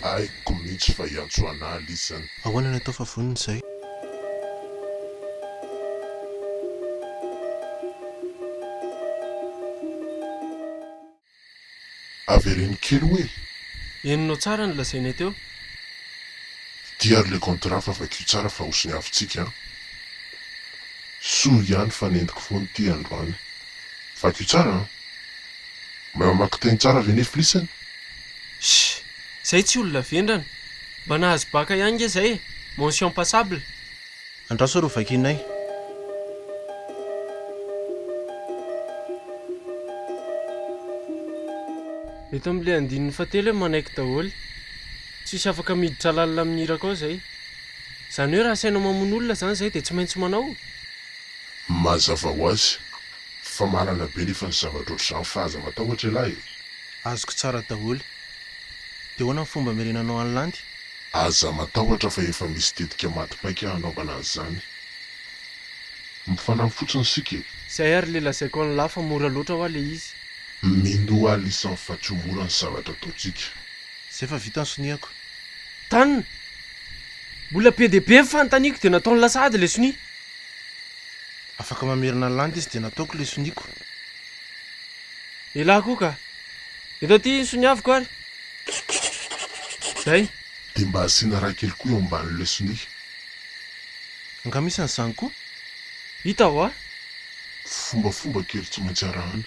aiko mihitsy fa iantso an'aly isany. Ahoana ny atao fa vonina izay? Avereny kely hoe Enonao tsara ny lazainay teo? dia ary le contrat fa vakio tsara fa osiny avintsika. Soa ihany fa nentiko foany ty androany. Vakio tsara mahay mamaky teny tsara ve nefilisany? Zay tsy olona vendrana. Mba nahazo baka ihany nge zay. Mention passable. Andraso ro vakinay. Eto amin'ilay andininy fatelo hoe manaiky daholo. Tsisy afaka miditra lalina amin'hira kao zay. Zany hoe raha sainao mamono olona zany zay dia tsy maintsy manao. Mazava ho azy fa marana be nefa ny zavatra ohatr'izany fahaza matahotra lahy. Azoko tsara daholo. Dia ahoana ny fomba merenanao any landy? Aza matahotra fa efa misy tetika matipaika hanaovana an'izany. Mifanampy fotsiny sika. Zay ary le lazaiko any lahy fa mora loatra ho le izy. Mino alisan'ny fahatsomora ny zavatra ataontsika. Zay fa vita ny soniako. Tanina! Mbola be dia be ny fanontaniako dia nataony lasady le sonia. Afaka mamerina ny landy izy dia nataoko le soniako. Elahy koa ka. Eto aty ny soniaviko ary. Zay. Dia mba asiana raha kely koa eo ambanin'ilay sonia. Angamisany izany koa? Hita ho a? Fombafomba kely tsy maintsy arahana.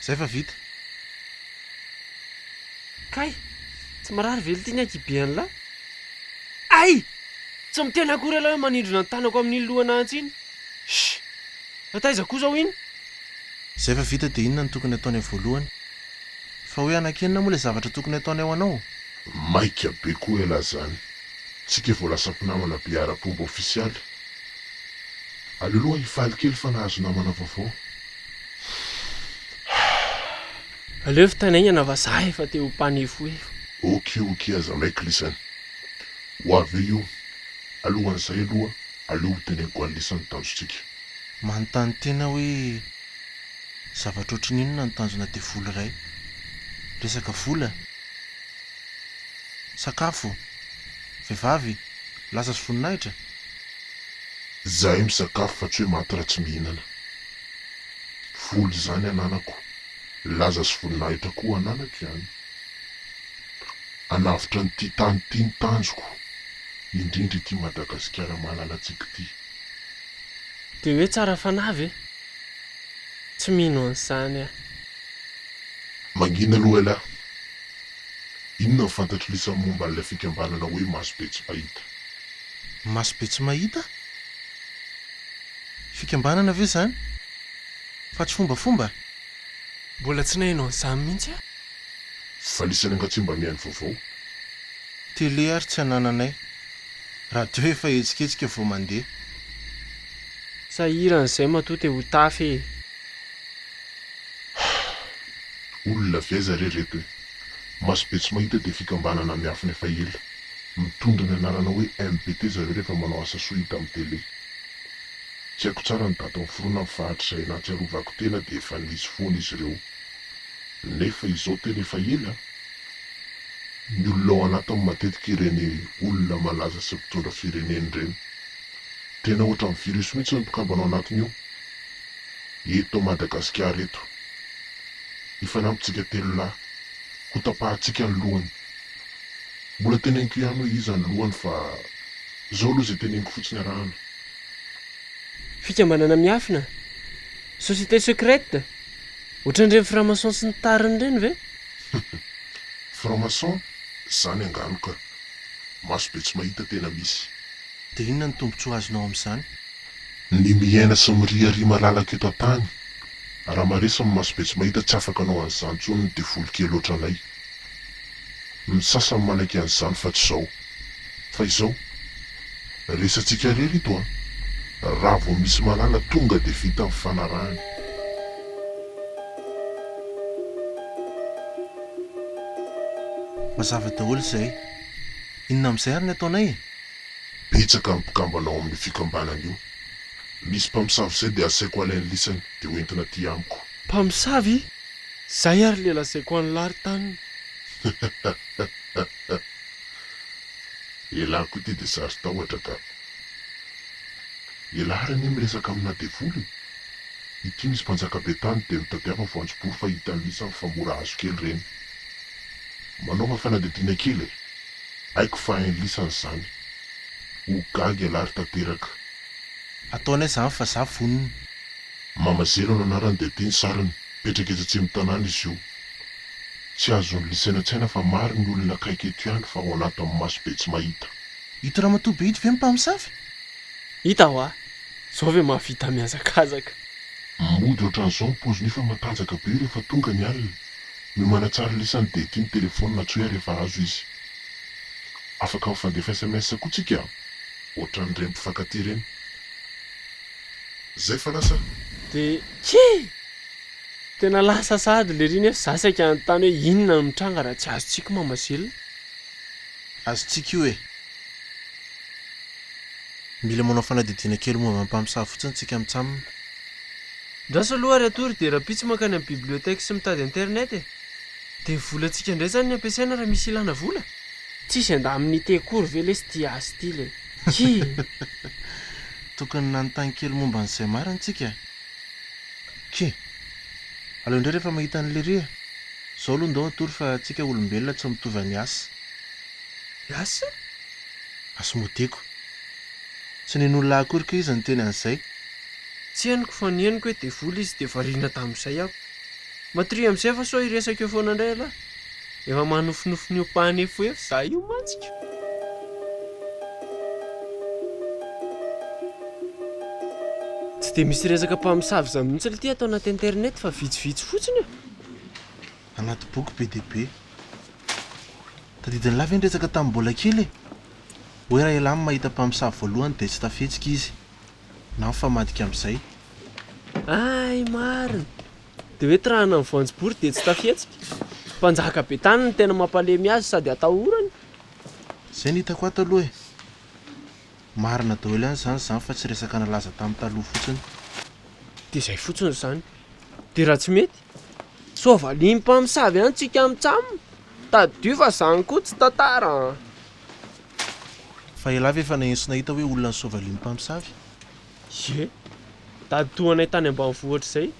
Zay fa vita. Kay, tsy marary velo ty ny akibeany lahy. Ay! Tsy miteny akory aloha hoe manindrona ny tanako amin'iny lohana antsiny. Nataiza koa zao iny? Zay fa vita dia inona ny tokony ataony amin'ny voalohany? Fa hoe anakenina moa ilay zavatra tokony ataony ao anao. Maika be koa ela zany. Tsika vao lasa mpinamana be ara-pomba ofisialy. Aleoloha hifaly kely fa nahazo namana vaovao. Aleo fitanaingana va za efa teo mpanefo efa. Oke aza maika lisany. Ho avy io alohan'izay aloha aleo teneniko an'lisany tanjotsika. Manontany tena hoe zavatra ohatry n'inona ny tanjona dia vola iray. Resaka vola, sakafo, vehivavy, lasa sy voninahitra. Zahay misakafo fa tsy hoe maty raha tsy mihinana. Vola zany ananako. Laza sy voninahitra koa ananako ihany. Anavitra nyty tany ty ny tanjoko. Indrindra ity Madagasikara malalatsika ty. Dia hoe tsara fanavy e? Tsy mino an'izany aho. Mangina aloha elahy. Inona ny fantatro lisan'ny momba an'ilay fikambanana hoe masobe tsy mahita? Masobe tsy mahita? Fikambanana ve zany? Fa tsy fombafomba? Mbola tsy nahinao an'izany mihitsy aho. Fa lisany angatsy mba mihaino vaovao. Tele ary tsy anananay. Radio efa etsiketsika vao mandeha. Sahiran'izay matoa ho tafy e. Olona veza rereto hoe masobe tsy mahita dia fikambanana miafina efa ela. Mitondra ny anarana hoe MPT zareo rehefa manao asa soa hita amin'ny tele. Tsy haiko tsara ny daty miforoana amin'ny fahatr' izay nahatsiarovako tena dia efa nisy foana izy ireo. Nefa izao tena efa ela. Ny olona ao anatiny matetika ireny olona malaza sy mpitondra fireneny ireny. Tena ohatra amin'ny virus mihitsy ny mpikambana ao anatiny io. Eto Madagasikara eto. Ifanampitsika telo lahy. Ho tapahantsika ny lohany. Mbola teneniko ihany hoe iza ny lohany fa zao aloha izay teneniko fotsiny arahana. Fikambanana miafina? Société secrète? Ohatran'ireny franc-maçon sy ny tariny ireny ve? Franc-maçon? Zany anganoka. Masobe tsy mahita tena misy. Dia inona ny tombontsoa azonao amin'izany? Ny miaina sy miriary malalaka eto an-tany. Raha maresa ny masobe tsy mahita tsy afaka anao an'izany tsony dia voly kely ohatranay. Ny sasany manaiky an'izany fa tsy izao. Fa izao resantsika rery ito a. Raha vao misy malala tonga dia vita amin'ny fanarahany. Mazava daholo izay. Inona amin'izay ary ny ataonay? Betsaka ny mpikambanao amin'ny fikambanana io. Misy mpamosavy izay dia asaiko alainy lisany dia hoentina ty amiko. Mpamosavy? Zay ary le lazaiko any lary taniny. Ialahy koa ty de sazy tahotra ka. Ialahy raha ny miresaka amina devoly. Ity misy mpanjaka be tany de mitadiava voanjobory fa hitan'ny isany fa mora azo kely reny. Manao fanadidina kely e. Haiko fa hain'ny lisany zany. Ho gaga ialahy ry tanteraka. Ataonay zany fa za voniny. Mamazelo no anarany de tiany sarany. Petraka eto atsimo tanàna izy io. Tsy azony lisaina tsaina fa maro ny olona akaiky eto ihany fa ao anaty amin'ny maso be tsy mahita. Hito raha matoa be hito ve mpamosavy? Hita ho a, zao ve mahavita miazakazaka. Mody ohatran'izao poziny fa matanjaka be rehefa tonga ny alina. Miomana tsara lisany de tiany telefonina tsoe rehefa azo izy. Afaka mifandefa SMS koa tsika. Ohatran'ireny mpifankatia reny. Zay fa lasa. De tena lasa sady le riny efa zasaka anontany hoe inona no mitranga raha tsy azontsika mamazelona. Azontsika io e. Mila manao fanadidina kely momba mpamosavy fotsiny tsika mitsamina. Ndraso aloha ary atory de raha pitsy makany amin'ny biblioteka sy mitady internet e. De volantsika indray zany ny ampiasaina raha misy ilana vola. Tsisy anda amin'ny tekory ve le sy tia azy ty le. Tokony nanontany kely momba an'izay marina tsika. Aleo indray rehefa mahita an'le ria. Zao aloha ndao atory fa tsika olombelona tsy mitovy any asa. Asa? Asa modeko. Tsy nen'olona akory ka izy ny teny an'izay. Tsy henoko fa ny henoko hoe de vola izy de variana tamin'izay aho. Matria amin'izay fa so iresaka eo foana indray aloha. Efa manofinofy ny opahany efoefo za io mantsika. Tsy de misy resaka mpamosavy zany mihitsy le ty atao anaty internet fa vitsivitsy fotsiny e. Anaty boky be dia be. Tadidiny lava ny resaka tamin'ny mbola kely e. Hoe raha ialahy mahita mpamosavy voalohany de tsy tafetsika izy. Na mifamadika amin'izay. Ay marina. De hoe trahana amin'ny voanjobory de tsy tafetsika. Mpanjaka be tany ny tena mampalemy azy sady atahorany. Zay ny hitako ato aloha e. Marina daholo ihany zany fa tsy resaka nalaza tamin'ny taloha fotsiny. De zay fotsiny zany. De raha tsy mety, soavaly mpamosavy ihany tsika mitsamina. Tadio fa zany koa tsy tantara. Fa ialahy ve efa nahenso nahita hoe olona ny soavaly mpamosavy? Ye, tady toanay tany ambanivohitra izay.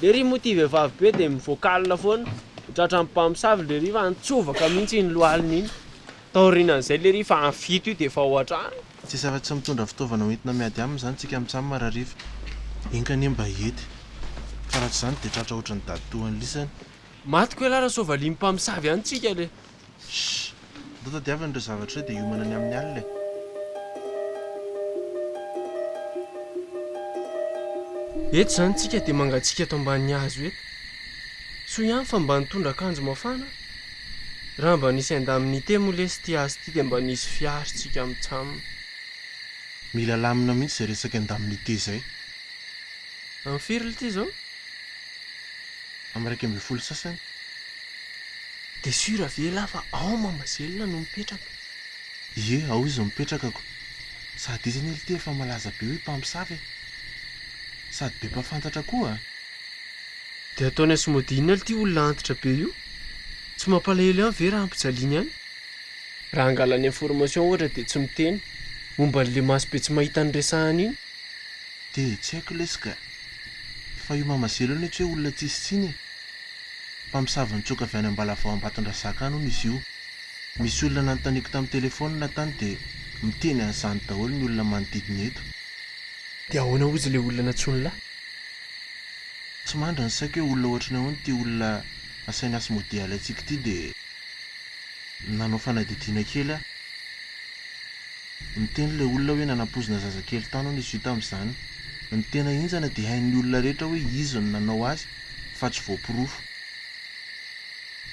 Le ry moa ty vehivavy be de mivoakalina foana. Tratra amin'ny mpamosavy le ry fa antsovaka mihitsy iny lohaliny iny. Taorianan'izay le ry fa anfito io de efa ao an-trano. Tsy afa-tsy mitondra fitaovana hoentina miady aminy zany tsika mitsamina rahariva. Enkany mba hety. Fa raha tsy zany de tratra ohatran'ny daditohan'ny lisany. Matiko hoe lara soavaly mpamosavy ihany tsika le. Ndao tadiavana ireo zavatra de hiomana ny amin'ny alina e. Eto zany tsika de mangatsika ato ambanin'ny hazo eto. So ihany fa mba nitondra akanjo mafana. Raha mba nisy enda amin'ny te moa le sy tia azy ty de mba nisy fiary tsika mitsamina. Mila lamina mihitsy zay resaka andamin'ny ite zay. Amin'ny firy ty zao? Amin'ny 1.20 sasany. De sura ve la fa ao mamazelona no mipetraka. Ie, ao izy mipetrakako. Sady izy ny ity efa malaza be hoe mpamosavy. Sady be mpafantatra koa. De ataony asomodina ity olona antitra be io. Tsy mampalahelo ihany ve raha ampijaliana ihany. Raha angalany information ohatra de tsy miteny. Momba le maso be tsy mahita ny resahany iny. De tsy haiko lesika. Fa io mamazelo iny tsy hoe olona tsisy tsiny. Mpamosavy nitsoka avy any Ambalavao Ambatondrazaka any izy io. Misy olona nanontaniako tamin'ny telefonina tany de miteny an'izany daholo ny olona manodidina eto. De ahoana ozy le olona natsony lahy? Tsy mandra ny saiko hoe olona ohatrany ahoana ty olona asainy asa modialy antsika ity de nanao fanadidina kely a. Miteny le olona hoe nanapozina zazakely tany hono izy io tamin'izany. Ny tena injana de hain'ny olona rehetra hoe izy no nanao azy fa tsy voapirofo.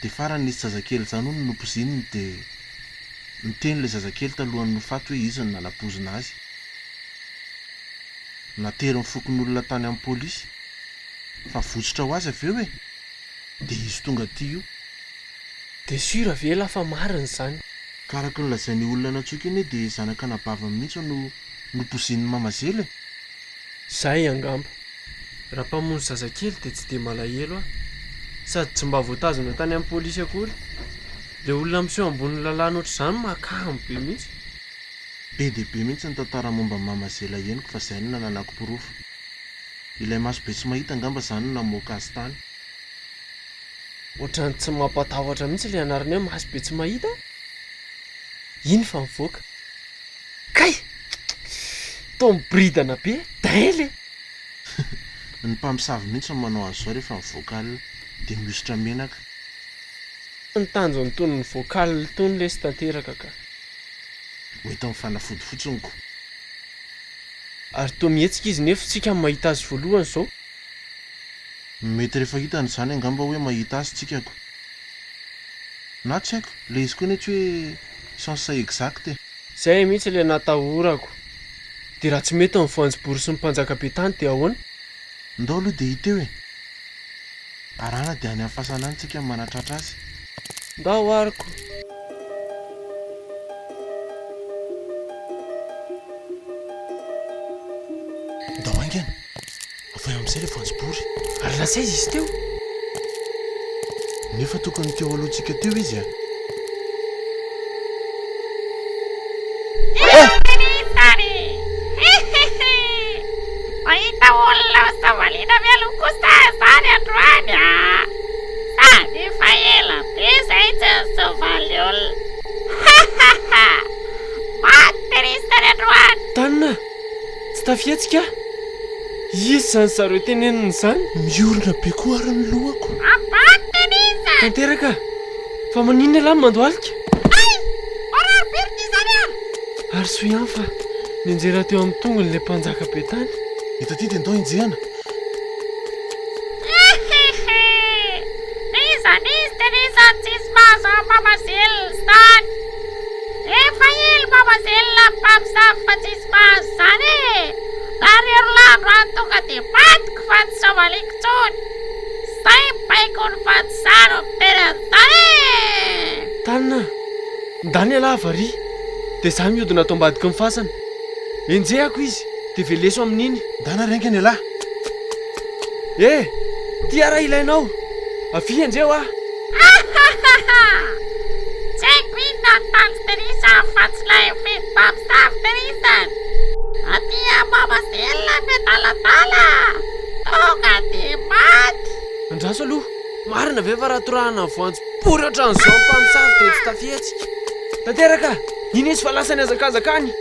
De farany nisy zazakely zany hono nopozininy de miteny le zazakely talohany nofaty hoe izy no nanapozina azy. Natery mifokony olona tany amin'ny polisy. Fa votsitra ho azy aveo e. De izy tonga ty io. De sura ve la fa marina zany. Karaka ny lazain'ny olona natsoka iny de zanaka nabava mihitsy no nopozin'ny mamazely e. Zay angamba. Raha mpamono zazakely de tsy de malahelo a. Sady tsy mba voatazona tany amin'ny polisy akory. le olona miseho ambony lalàna ohatr'izany mahakamo be mihitsy. Be dia be mihitsy ny tantara momba mama Zela henoko fa izay no nananako porofo. Ilay maso be tsy mahita angamba izany no namoaka azy tany. Ohatrany tsy mampatahotra mihitsy le anarany hoe maso be tsy mahita. Iny fa mivoaka. Kay! Tao miboridana be, daily! Ny mpamosavy mihitsy no manao azy izao rehefa mivoaka alina dia mihosotra menaka. Ny tanjony tony ny vocal tony lesy tanteraka ka. Mety amin'ny fanafody fotsiny ko. Ary toa mihetsika izy nefa tsika mahita azy voalohany izao. Mety rehefa hitany izany angamba hoe mahita azy tsikako. Na tsy haiko, le izy koa nety hoe sens exact e. Zay mihitsy le natahorako. Dia raha tsy mety amin'ny voanjobory sy ny mpanjaka be tany dia ahoana? Ndao aloha dia hita eo e. Arahana dia any amin'ny fahasanany tsika manatratra azy. Ndao ariko. Ndao angena. Avy eo amin'izay le voanjobory. Ary lasa izy teo. Nefa tokony teo alohantsika teo izy a. Mahita olona savaliana mialokosa izany androany a. Sady fa ela be izay tsy nisovaly olona. Maty ry izany androany. Tanina! Tsy tafihetsika? Izy izany zareo teneniny izany? Miorina be koa ary ny lohako. Abaty izy. Tanteraka! Fa maninona lay mandoalika? Ay! Orary birity izany a. Ary soa ihany fa nianjera teo amin'ny tongony le mpanjaka be tany. Eto aty dia ndao injehana. Izany izy tenisany tsisy mahazo mama Zela izany. Efa elo mama Zela mpamosavy fa tsisy mahazo izany e. Ary Orlando any tonga dia matiko fa tsy sovaliko intsony. Izay baiko ny fantisaro amin'ny tena izany e. Tanina! Ndany alahy vari. Dia izaho mihodina ato ambadiky ny fasana. Enjehako izy dia veleso amin'iny. Ndana renkany alahy. Ty ara ilainao. Avy enjeo ah. Tsy haiko inona ny tany Teresa fa tsy ilay mifidy mpamosavy Teresany. Aty mama Zela miadaladala. Tonga dia maty. Andraso aloha. Marina ve fa raha torahana voanjobory ohatran'izao mpamosavy dia tsy tafihetsika. Tanteraka! Iny izy fa lasany azakazakany.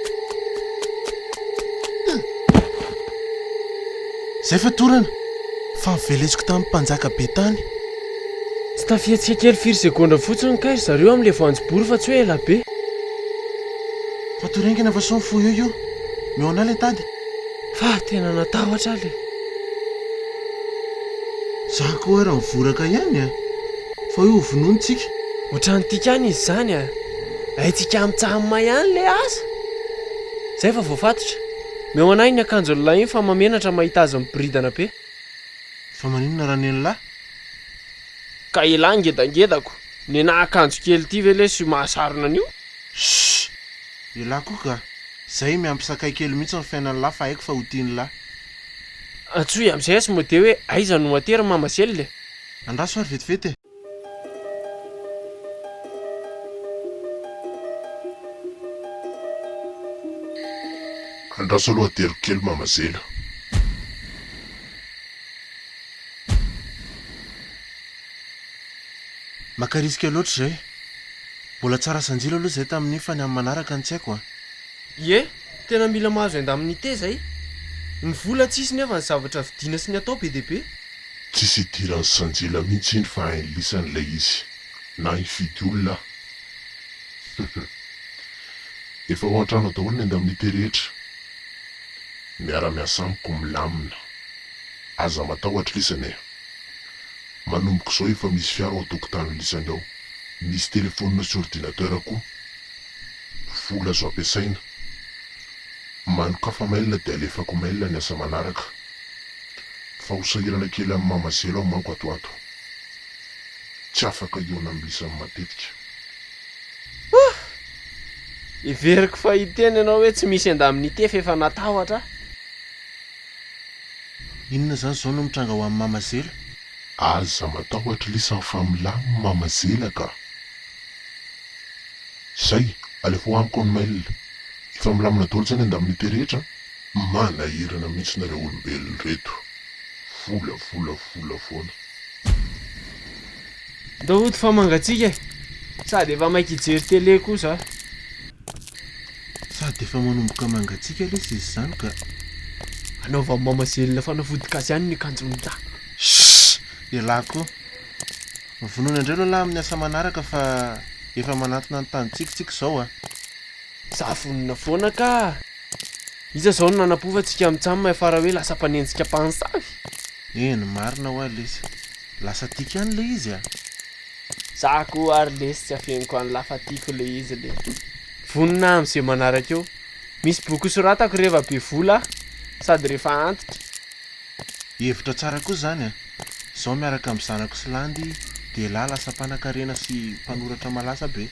Zay fa torana. Fa nivelesiko tamin'ny mpanjaka be tany. Tsy tafihetsika kely firy segondra fotsiny kay zareo amin'ilay voanjobory fa tsy hoe ela be. Fa torengana fa so mifohy io. Mihona le tady. Fa tena natahotra le. Zaho koa raha mivoraka ihany a. Fa io vononitsika. Ohatran'tika any izy izany a. Haitsika mitsamma ihany le asa. Zay fa voafatotra. Meo anahy ny akanjo lahy iny fa mamenatra mahita azy miboridana be. Fa maninona raha neny Ka ilahy ngedangedako. Nena akanjo kely ity ve le sy mahasarona an'io? Shh! Ilahy koa ka. Zay miampisakay kely mihitsy ny fiainan'ny lahy fa haiko fa ho tiany lahy. Antsoy amin'izay sy modea hoe aiza no matery mama Zela. Andraso ary vetivety e. Andraso aloha atero kely mama Zela. Makarisika loatra zay. Mbola tsara sanjila aloha zay tamin'iny fa ny amin'ny manaraka ny tsy haiko a. Tena mila mahazo enda amin'ny te zay. Ny vola tsisy nefa ny zavatra vidiana sy ny atao be dia be. Tsisy idiran'ny sanjila mihitsy iny fa hainlisan'ilay izy. Na hifidy olona. Efa ao an-trano daholo ny enda amin'ny te rehetra. Miara-miasa amiko milamina. Aza matahotra lisany e. Manomboka izao efa misy fiara ao an-tokotany lisany ao. Misy telefonina sy ordinateur koa. Vola azo ampiasaina. Manokafa mailina dia alefako mailina ny asa manaraka. Fa hosahirana kely amin'ny mama Zela ao manko ato. Tsy afaka iona amin'ny lisany matetika. Iveriko fa hiteny ianao hoe tsy misy enda amin'ny te fa efa natahotra. Inona zany zao no mitranga ho amin'ny mama Zela? Aza matahotra lisany familamy mama Zela ka. Zay alefa amiko ny mail efa milamina daholo zany andamin'ity rehetra manahirana mihitsy nareo olombelona reto vola foana Daoty fa mangatsika sady efa maiky hijery télé kosa sady efa manomboka mangatsika lesy izy zany ka anaova mamazelona fanafody kasy ihany ny kanjonja elako vonoina indray aloha lahy amin'ny asa manaraka fa efa manatona ny tany tsikotsika zao a zavonina foana ka iza zao no nanapovatsika mitsamina afara hoe lasa mpanenjika mpansavy eny marina ho lesy lasa tiaka ihany le izy a zako ary lesy tsy afeniko any lafa tiako le izy le vonina amin'izay manaraka eo misy boky soratako rehefa be vola sady rehefa antitra hevitra tsara koa zany a zao miaraka amin'ny zanako Silandy dia lahy lasa mpanan-karena sy mpanoratra malasa be